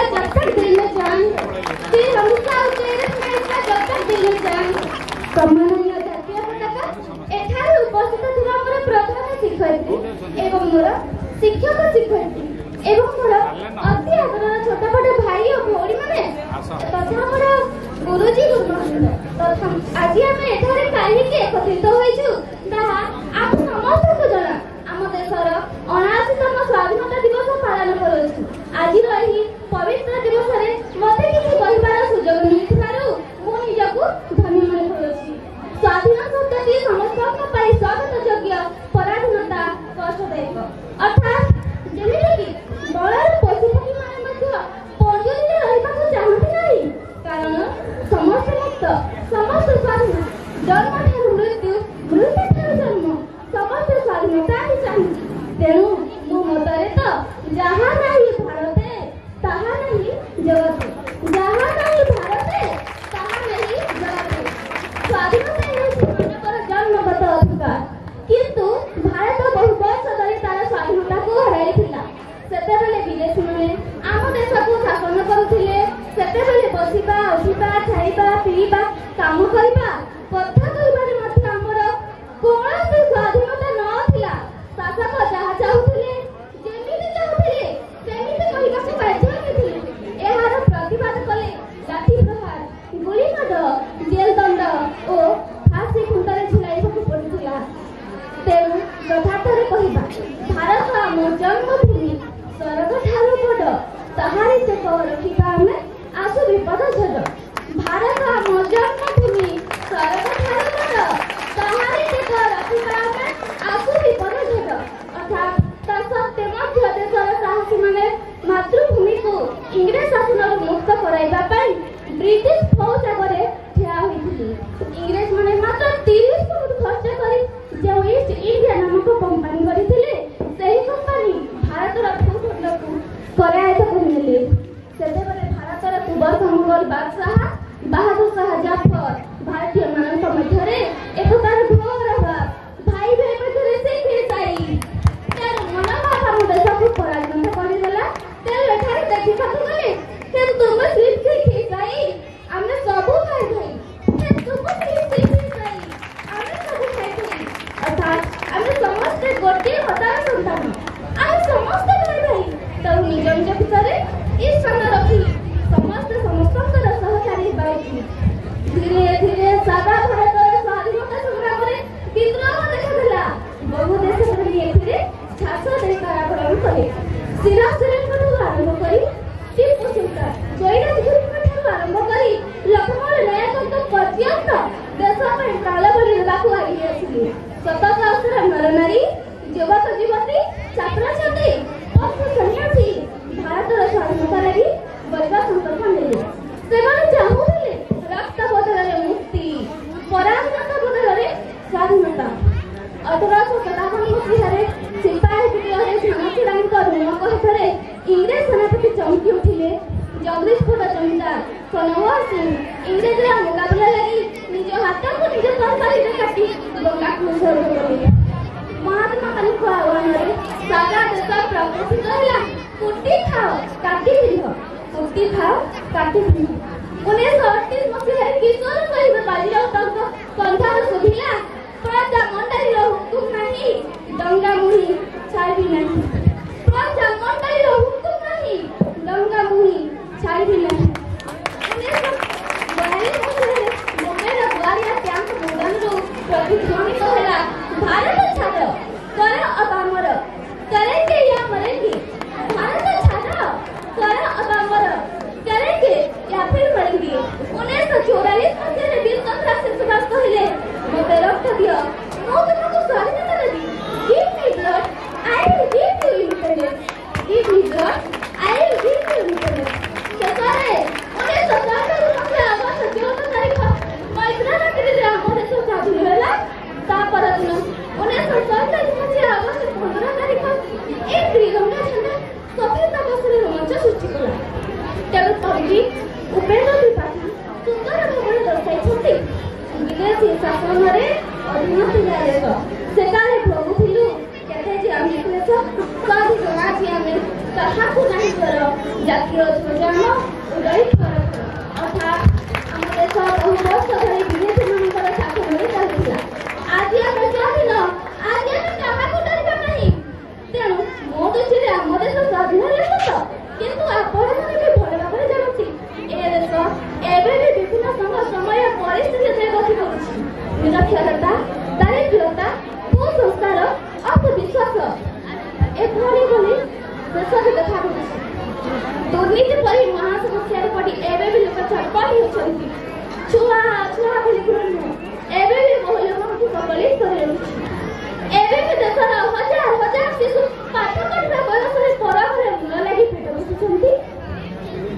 जब तक दिल में जान फिर हम उसका उच्चारण इसका जब तक दिल में जान सम्माननीय जातीय पताका एठारे उपस्थित थिबा मोर प्रधान शिक्षयित्री एवं मोर शिक्षक शिक्षयित्री एवं मोर अति आदरणीय छोट बड़ भाई और भौणी माने तथा मोर गुरुजी गुरुमानंद तथा आज आम एठारे काहीकि एकत्रित होइछु ताहा आप समस्तक जणा आम देशर 79तम स्वाधीनता दिवस पालन करूछु। आज रही पवित्र दिवस रे मते किछि कहिबार सुजोग मिलिथिबारु मु निजकु धन्य मन करूछि। स्वाधीन शब्दटी समस्तक पई स्वागत योग्य पराधीनता कष्टदायक अर्थात जेमिति कि बळर पशुपक्षी माने मध्य पंजरीरे रहिबाकु चाहନ୍ତି नाही कारण समस्त मुक्त समस्त स्वाधीन जन्म ठारू मृत्यु मृत्यु ठारू जन्म समस्त स्वाधीनता ही चाहिए। तेणु मो मतरे तो जहाँ नहीं भारते तहाँ नहीं जगते जहाँ नहीं भारते तहाँ नहीं जगते स्वाधीनता हेउछि जन्मगत अधिकार किंतु भारत बहु वर्ष धरि तार स्वाधीनता को हराइथिला। सेतेबेले विदेशी माने आम देश को शासन करुथिले सेतेबेले बसिबा उठिबा खाइबा पीबा काम करिबा कथा कहिबारे मध्य हमर कोनोसी स्वाधीनता नथिला। शासक जहाँ चाहुथिले जेमिति चाहुथिले सेमिति कहिबाकु बाध्य होइथिले। एहार प्रतिवाद कले लाठी प्रहार गुली माड जेल दंड ओ फांसी खुंटारे झुलाइबाकु पड़ुथिला। तेणु यथार्थरे कहिबा भारत आम जन्मभूमि स्वर्ग ठारू बड़ ताहारी टेक रखिबा आमे आसु विपद झड़। भारत आम जन्मभूमि स्वर्ग ठारू बड़ ताहारी टेक रखिबा आमे आसु विपद झड़ अर्थात ता सत्य मध्य देशर साहसी माने मातृभूमि को इंग्रेज शासन मुक्त कराइबा पई ब्रिटिश फौज आगे ठिया होइथिले। इंग्रेज माने मात्र 30 करोड़ खर्च करी जो ईस्ट इंडिया नामक कंपनी गरिथिले सेही कंपनी भारतर भूखंड को करायत करिनेले। सेतेबेले भारतर कुबर मंगल बादशाह बहादुर शाह जाफर भारतीय मानक मध्यरे एकतार घोर अभाव भाई भाई मध्यरे से खेसाई तेर मनोभाव हम देश को पराजित करिदेला। तेर एठारे देखिबाकु गले तेर तुम स्लिप से खेसाई हमने सबु खाइ भाई तेर तुम स्लिप से खेसाई हमने सबु खाइ भाई अर्थात हमने समस्त गोटे हतार संतान हम समस्त भाई भाई तो निज निज भितरे ई स्थान रखी समस्त समस्तंकर सहचारी बाइछि। धीरे धीरे सादा भारत स्वाधीनता संग्राम रे विद्रोह देखा बहु देश प्रेमी एथिरे छाछ दे कारागार करे सिरा सिरेंकठू आरंभ करी टीपू सुल्तान जयराज गुरुंकठू आरंभ करी लक्ष्मण नायकक पर्यंत देश में काल बलि देबाकू आगे आसिले। शतक अवसर नर नारी युवक युवती छात्र छात्री पशु सन्यासी भारतर स्वाधीनता लगी बलिदा संकल्प नेले। सेमाने चाहुथिले रक्त बदलरे मुक्ति पराधीनता बदलरे स्वाधीनता। 1857 मसीहारे सिपाही विद्रोहरे झांसीराणीक ऋणक हेतरे इंग्रेज सेनापति चमकी उठिले। जगदीशपुर जमींदार कन्वर सिंह इंग्रेज मुकाबला लगी निज हाथ को निज सरकारी रे काटी गंगा को छोड़ देले। महात्मा गांधी आह्वान रे सारा देश प्रकाशित होला कुटी खाओ काटी पिन्ह कुटी खाओ काटी पिन्ह। 1938 मसीहारे किशोर शहीद बाजीराव तंक कंठार सुभिला प्रजा मंडली हुकुम नहीं दंगा मुही छाड़बी नहीं प्रजा मंडली हुकुम नहीं दंगा मुही छाड़बी नहीं। 1942 मसीहारे मुंबईर गुआरिया कैंप मैदानरू प्रतिध्वनित होला भारत छाड़ कर अब अमर करेंगे या मरेंगे भारत छाड़ कर अब अमर करेंगे या फिर मरेंगे। 1944 मसीहारे वीर चंद्र शेषदास कहले मते रक्त दियो मो तुमको स्वाधीनता देबी give me blood I will give you independence give me blood I will give you independence. शेषरे 1947 मसीहा अगस्त 14 तारिख मैदान रे हम देश स्वाधीन होला। ता पर दिन 1947 मसीहा अगस्त 15 तारिख एक त्रिरंगा झंडा सफेद आकाशरे रोमांच सृष्टि कला। तेणु कवि उपेन्द्र त्रिपाठी सुंदर भाव दर्शाई विदेशी शासन अधीन थिला देश सेकाले भोगुथिलु केते जे आमे देश स्वाधीन आज आमे କାହାକୁ ନାହିଁ କର ଜାତୀୟ ଧ୍ୱଜାନ ଉଡ଼ାଇ କର ଅର୍ଥାତ୍ ଆମ ଦେଶ ବହୁ ବର୍ଷ ଧରି ବିଦେଶୀମାନଙ୍କର ଶାସନରେ ଚାଲିଥିଲା। ଆଜି ଆମେ ସ୍ୱାଧୀନ, ଆଜି ଆମେ କାହାକୁ ଡରିବା ନାହିଁ। ତେଣୁ ମୋ ଦୃଷ୍ଟିରେ ଆମ ଦେଶ ସ୍ୱାଧୀନ ଦେଶ ତ, କିନ୍ତୁ ଆପଣମାନେ ବି ଭଲ ଭାବରେ ଜାଣନ୍ତି ଏ ଦେଶ ଏବେ ବି ବିଭିନ୍ନ ସମୟ ପରିସ୍ଥିତିରେ ଗତି କରୁଛି। ନିରକ୍ଷରତା, ଦାରିଦ୍ର୍ୟତା, କୁସଂସ୍କାର, ଅପବିଶ୍ୱାସ ଏଭଳି ଭଳି ଦେଶରେ ଦେଖା ମିଳୁଛି। ଦୁର୍ନୀତି ପରି ମହା ସମସ୍ୟାରେ ପଡ଼ି ଏବେ ବି ଲୋକ ଛଟପଟ ହେଉଛନ୍ତି। ଛୁଆ ବୋଲି ନୁହେଁ, ଏବେ ବି ବହୁ ଲୋକଙ୍କୁ କବଳିତ କରି ରହୁଛି। ଏବେ ବି ଦେଶର ହଜାର ହଜାର ଶିଶୁ ପାଠ ପଢିବା ବୟସରେ ପର ଘରେ ମୁଳ ଲାଗି ପେଟ ବସୁଛନ୍ତି।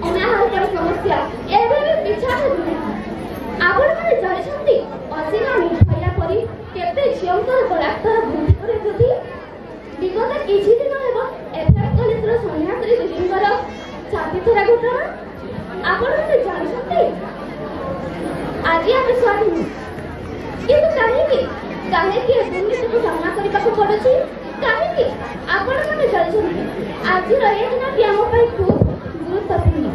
ଅନାହାରର ସମସ୍ୟା ଏବେ ବି ପିଛା ହେଉନି। ଆପଣମାନେ ଜାଣିଛନ୍ତି ଅସୀମା ନିର୍ଭୟା ପରି କେତେ ଝିଅଙ୍କର ବଳାତ୍କାର ବୃଦ୍ଧି ବିଗତ କିଛି ଦିନ ହେବ ଏଫ୍ଆଇଆର୍ କଲେଜର ସନ୍ନ୍ୟାସୀ ଦିଦିଙ୍କର ଛାତିଥରା ଘଟଣା ଆପଣମାନେ ଜାଣିଛନ୍ତି। ଆଜି ଆମେ ସ୍ୱାଧୀନ, କିନ୍ତୁ କାହିଁକି ଏ ଦୁର୍ନୀତିକୁ ସାମ୍ନା କରିବାକୁ ପଡୁଛି? କାହିଁକି ଆପଣମାନେ ଜାଣିଛନ୍ତି ଆଜିର ଏ ଦିନଟି ଆମ ପାଇଁ ଖୁବ୍ ଗୁରୁତ୍ୱପୂର୍ଣ୍ଣ।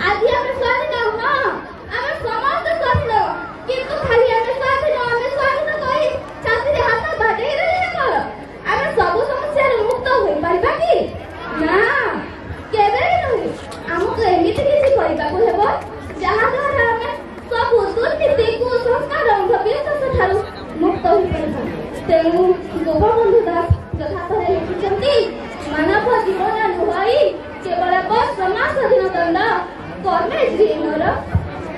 ଆଜି ଆମେ ସ୍ୱାଧୀନ, ହଁ ଆମେ ସମସ୍ତେ ସ୍ୱାଧୀନ, କିନ୍ତୁ ଖାଲି ଆମେ ସ୍ୱାଧୀନ କହି ଛାତିରେ ହାତ ବାଡ଼େଇ ଦେଲେ କଣ ଆମେ ସବୁ ସମସ୍ୟାରୁ ମୁକ୍ତ ହୋଇପାରିବା କି? ନା, କେବେ ବି ନୁହେଁ। ଆମକୁ ଏମିତି କିଛି କରିବାକୁ ହେବ ଯାହାଦ୍ୱାରା ଆମେ ସବୁ ଦୁର୍ନୀତି, କୁସଂସ୍କାର, ଅନ୍ଧବିଶ୍ୱାସ ଠାରୁ ମୁକ୍ତ ହୋଇପାରିବା। ତେଣୁ ଗୋପବନ୍ଧୁ ଦାସ ଯଥାର୍ଥରେ ଲେଖିଛନ୍ତି, ମାନବ ଜୀବନ ନୁହଁଇ କେବଳ ସମାଜ ସ୍ୱାଧୀନ ଦଣ୍ଡ, କର୍ମେ ଜୀବନର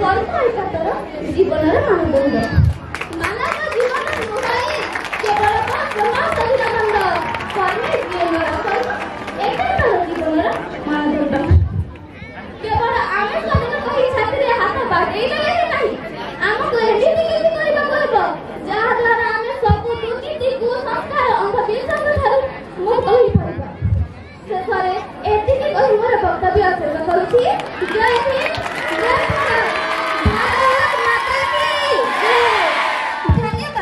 କର୍ମ ଏକାତର ଜୀବନର ମାନଦଣ୍ଡ। ମାନବ ଜୀବନ ନୁହଁଇ କେବଳ ସମାଜ ସ୍ୱାଧୀନ ଦଣ୍ଡ, କର୍ମେ ଜୀବନର କର୍ମ ଏକାତର ଜୀବନର ମାନଦଣ୍ଡ। କେବଳ ଆମେ ସ୍ୱାଧୀନ କହି ଛାତିରେ ହାତ ବାଡ଼େଇ ଦେଲେ ହିଁ ନାହିଁ, ଆମକୁ ଏମିତି କିଛି କରିବାକୁ ହେବ ଯାହାଦ୍ୱାରା ଆମେ ସବୁ ଦୁର୍ନୀତି, କୁସଂସ୍କାର, ଅନ୍ଧବିଶ୍ୱାସ ଠାରୁ ମୁକ୍ତ ହୋଇପାରିବା। ଶେଷରେ ଏତିକି କହି ମୋର ବକ୍ତବ୍ୟ ଶେଷ କରୁଛି। ଜୟ ହିନ୍ଦ, ଜୟ ଭାରତ, ଭାରତ ମାତା କି ଜୟ। ଧନ୍ୟବାଦ।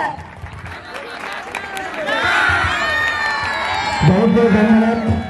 बहुत बहुत धन्यवाद।